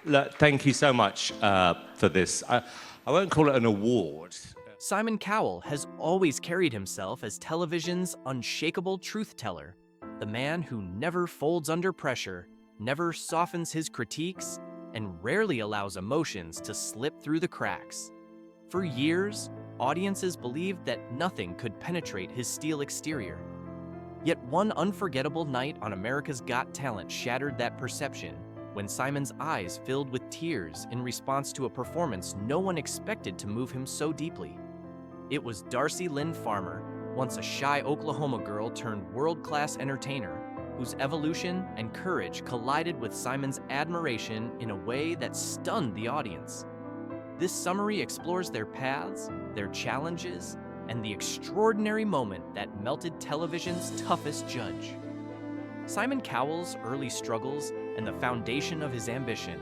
Look, thank you so much for this. I won't call it an award. Simon Cowell has always carried himself as television's unshakable truth teller, the man who never folds under pressure, never softens his critiques, and rarely allows emotions to slip through the cracks. For years, audiences believed that nothing could penetrate his steel exterior. Yet one unforgettable night on America's Got Talent shattered that perception when Simon's eyes filled with tears in response to a performance no one expected to move him so deeply. It was Darci Lynne Farmer, once a shy Oklahoma girl turned world-class entertainer, whose evolution and courage collided with Simon's admiration in a way that stunned the audience. This summary explores their paths, their challenges, and the extraordinary moment that melted television's toughest judge. Simon Cowell's early struggles and the foundation of his ambition.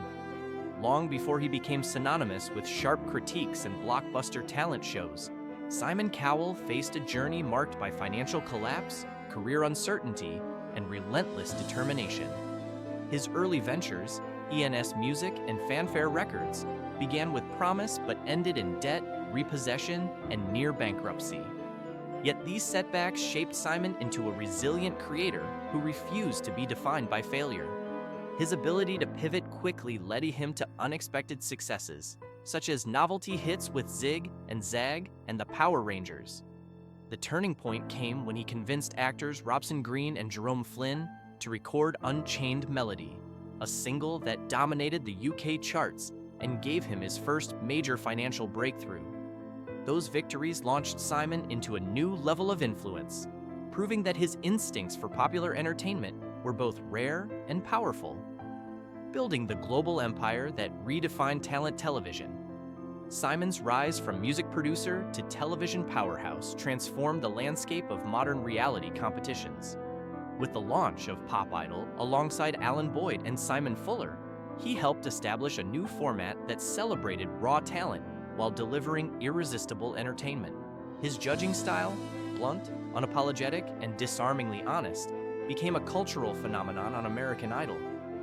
Long before he became synonymous with sharp critiques and blockbuster talent shows, Simon Cowell faced a journey marked by financial collapse, career uncertainty, and relentless determination. His early ventures, ENS Music and Fanfare Records, began with promise but ended in debt, repossession, and near bankruptcy. Yet these setbacks shaped Simon into a resilient creator who refused to be defined by failure. His ability to pivot quickly led him to unexpected successes, such as novelty hits with Zig and Zag and the Power Rangers. The turning point came when he convinced actors Robson Green and Jerome Flynn to record Unchained Melody, a single that dominated the UK charts and gave him his first major financial breakthrough. Those victories launched Simon into a new level of influence, proving that his instincts for popular entertainment were both rare and powerful. Building the global empire that redefined talent television, Simon's rise from music producer to television powerhouse transformed the landscape of modern reality competitions. With the launch of Pop Idol alongside Alan Boyd and Simon Fuller, he helped establish a new format that celebrated raw talent while delivering irresistible entertainment. His judging style, blunt, unapologetic, and disarmingly honest, became a cultural phenomenon on American Idol,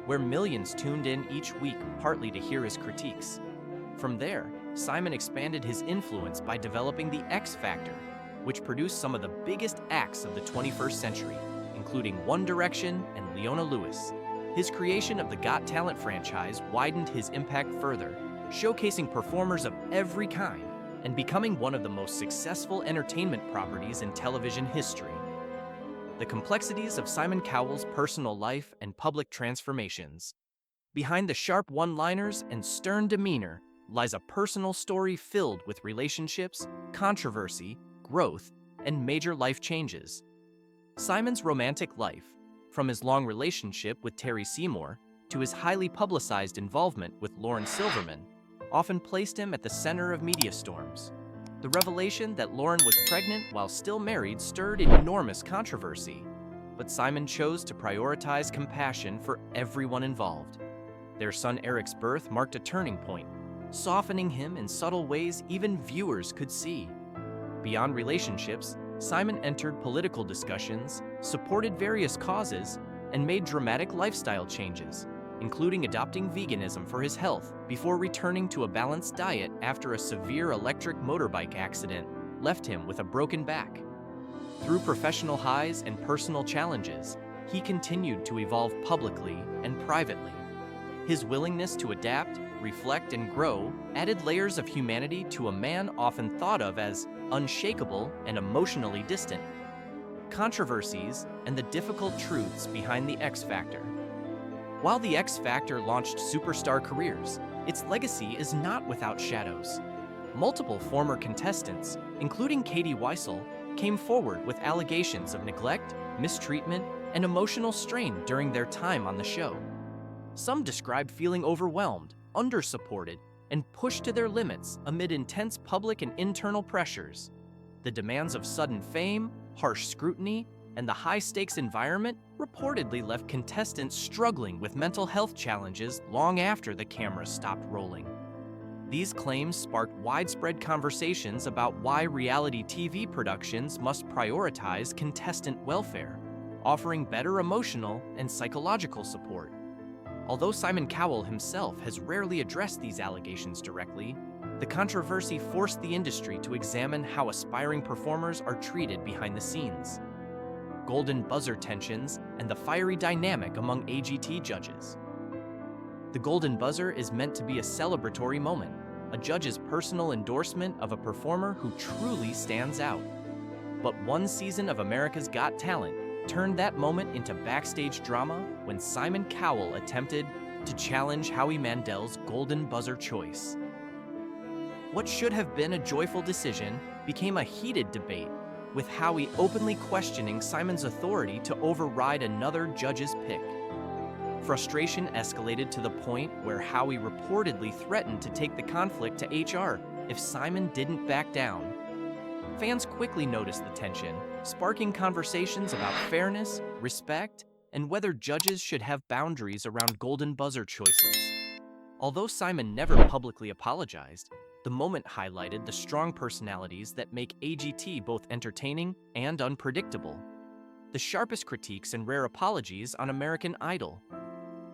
where millions tuned in each week partly to hear his critiques. From there, Simon expanded his influence by developing the X Factor, which produced some of the biggest acts of the 21st century, including One Direction and Leona Lewis. His creation of the Got Talent franchise widened his impact further, showcasing performers of every kind and becoming one of the most successful entertainment properties in television history. The complexities of Simon Cowell's personal life and public transformations. Behind the sharp one-liners and stern demeanor lies a personal story filled with relationships, controversy, growth, and major life changes. Simon's romantic life, from his long relationship with Terry Seymour to his highly publicized involvement with Lauren Silverman, often placed him at the center of media storms. The revelation that Lauren was pregnant while still married stirred enormous controversy, but Simon chose to prioritize compassion for everyone involved. Their son Eric's birth marked a turning point, softening him in subtle ways even viewers could see. Beyond relationships, Simon entered political discussions, supported various causes, and made dramatic lifestyle changes, including adopting veganism for his health before returning to a balanced diet after a severe electric motorbike accident left him with a broken back. Through professional highs and personal challenges, he continued to evolve publicly and privately. His willingness to adapt, reflect, and grow added layers of humanity to a man often thought of as unshakable and emotionally distant. Controversies and the difficult truths behind the X Factor. While the X Factor launched superstar careers, its legacy is not without shadows. Multiple former contestants, including Katie Weissel, came forward with allegations of neglect, mistreatment, and emotional strain during their time on the show. Some described feeling overwhelmed, undersupported, and pushed to their limits amid intense public and internal pressures. The demands of sudden fame, harsh scrutiny, and the high-stakes environment reportedly left contestants struggling with mental health challenges long after the cameras stopped rolling. These claims sparked widespread conversations about why reality TV productions must prioritize contestant welfare, offering better emotional and psychological support. Although Simon Cowell himself has rarely addressed these allegations directly, the controversy forced the industry to examine how aspiring performers are treated behind the scenes. Golden buzzer tensions and the fiery dynamic among AGT judges. The golden buzzer is meant to be a celebratory moment, a judge's personal endorsement of a performer who truly stands out. But one season of America's Got Talent turned that moment into backstage drama when Simon Cowell attempted to challenge Howie Mandel's golden buzzer choice. What should have been a joyful decision became a heated debate, with Howie openly questioning Simon's authority to override another judge's pick. Frustration escalated to the point where Howie reportedly threatened to take the conflict to HR if Simon didn't back down. Fans quickly noticed the tension, sparking conversations about fairness, respect, and whether judges should have boundaries around golden buzzer choices. Although Simon never publicly apologized, the moment highlighted the strong personalities that make AGT both entertaining and unpredictable. The sharpest critiques and rare apologies on American Idol.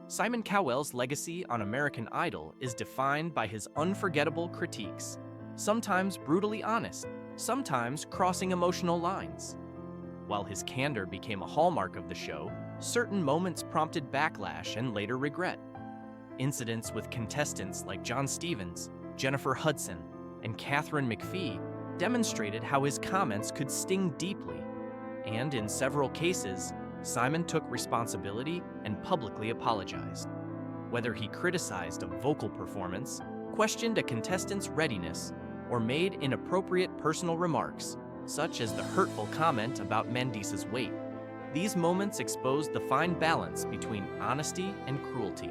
Simon Cowell's legacy on American Idol is defined by his unforgettable critiques, sometimes brutally honest, sometimes crossing emotional lines. While his candor became a hallmark of the show, certain moments prompted backlash and later regret. Incidents with contestants like John Stevens, Jennifer Hudson, and Katharine McPhee demonstrated how his comments could sting deeply, and in several cases, Simon took responsibility and publicly apologized. Whether he criticized a vocal performance, questioned a contestant's readiness, or made inappropriate personal remarks, such as the hurtful comment about Mandisa's weight, these moments exposed the fine balance between honesty and cruelty.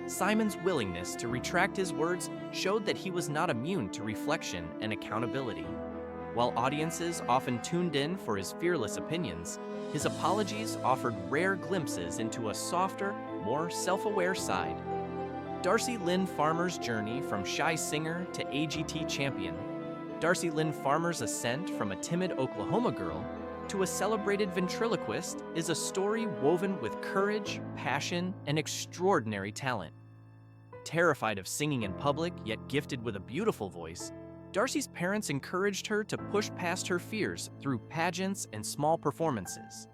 Simon's willingness to retract his words showed that he was not immune to reflection and accountability. While audiences often tuned in for his fearless opinions, his apologies offered rare glimpses into a softer, more self-aware side. Darci Lynne Farmer's journey from shy singer to AGT champion. Darci Lynne Farmer's ascent from a timid Oklahoma girl to a celebrated ventriloquist is a story woven with courage, passion, and extraordinary talent. Terrified of singing in public, yet gifted with a beautiful voice, Darci's parents encouraged her to push past her fears through pageants and small performances.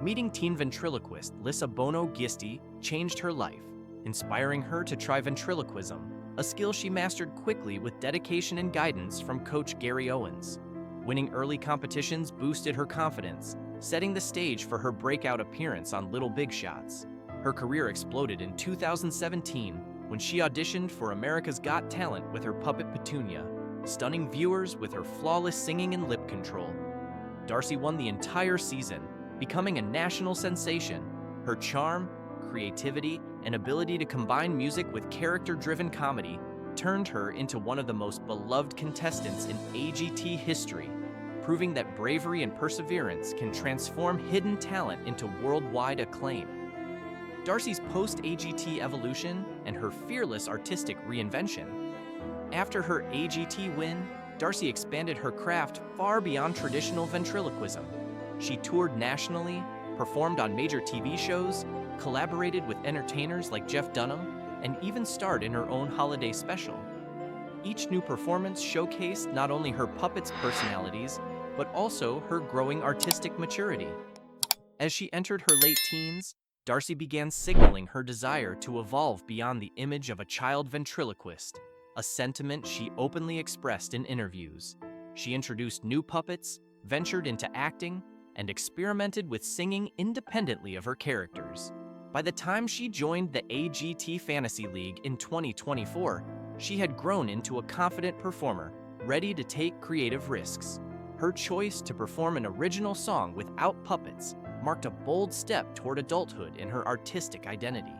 Meeting teen ventriloquist Lissa Bono Gisti changed her life, inspiring her to try ventriloquism, a skill she mastered quickly with dedication and guidance from coach Gary Owens. Winning early competitions boosted her confidence, setting the stage for her breakout appearance on Little Big Shots. Her career exploded in 2017 when she auditioned for America's Got Talent with her puppet Petunia, stunning viewers with her flawless singing and lip control. Darci won the entire season, becoming a national sensation. Her charm, creativity, and ability to combine music with character-driven comedy turned her into one of the most beloved contestants in AGT history, proving that bravery and perseverance can transform hidden talent into worldwide acclaim. Darci's post-AGT evolution and her fearless artistic reinvention. After her AGT win, Darci expanded her craft far beyond traditional ventriloquism. She toured nationally, performed on major TV shows, collaborated with entertainers like Jeff Dunham, and even starred in her own holiday special. Each new performance showcased not only her puppets' personalities, but also her growing artistic maturity. As she entered her late teens, Darci began signaling her desire to evolve beyond the image of a child ventriloquist, a sentiment she openly expressed in interviews. She introduced new puppets, ventured into acting, and experimented with singing independently of her characters. By the time she joined the AGT Fantasy League in 2024, she had grown into a confident performer, ready to take creative risks. Her choice to perform an original song without puppets marked a bold step toward adulthood in her artistic identity.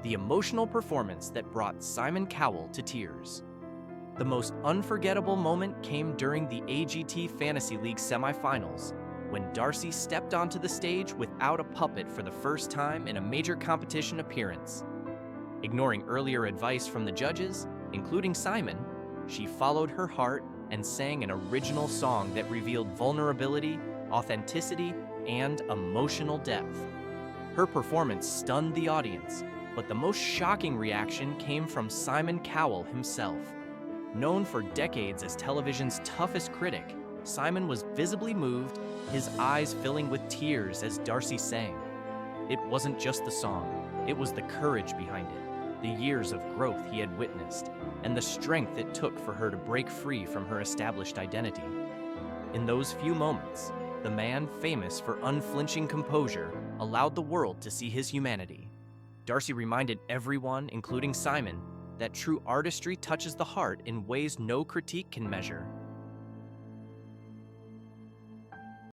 The emotional performance that brought Simon Cowell to tears. The most unforgettable moment came during the AGT Fantasy League semifinals, when Darci stepped onto the stage without a puppet for the first time in a major competition appearance. Ignoring earlier advice from the judges, including Simon, she followed her heart and sang an original song that revealed vulnerability, authenticity, and emotional depth. Her performance stunned the audience, But the most shocking reaction came from Simon Cowell himself. Known for decades as television's toughest critic, Simon was visibly moved, his eyes filling with tears as Darci sang. It wasn't just the song, it was the courage behind it, the years of growth he had witnessed, and the strength it took for her to break free from her established identity. In those few moments, the man famous for unflinching composure allowed the world to see his humanity. Darci reminded everyone, including Simon, that true artistry touches the heart in ways no critique can measure.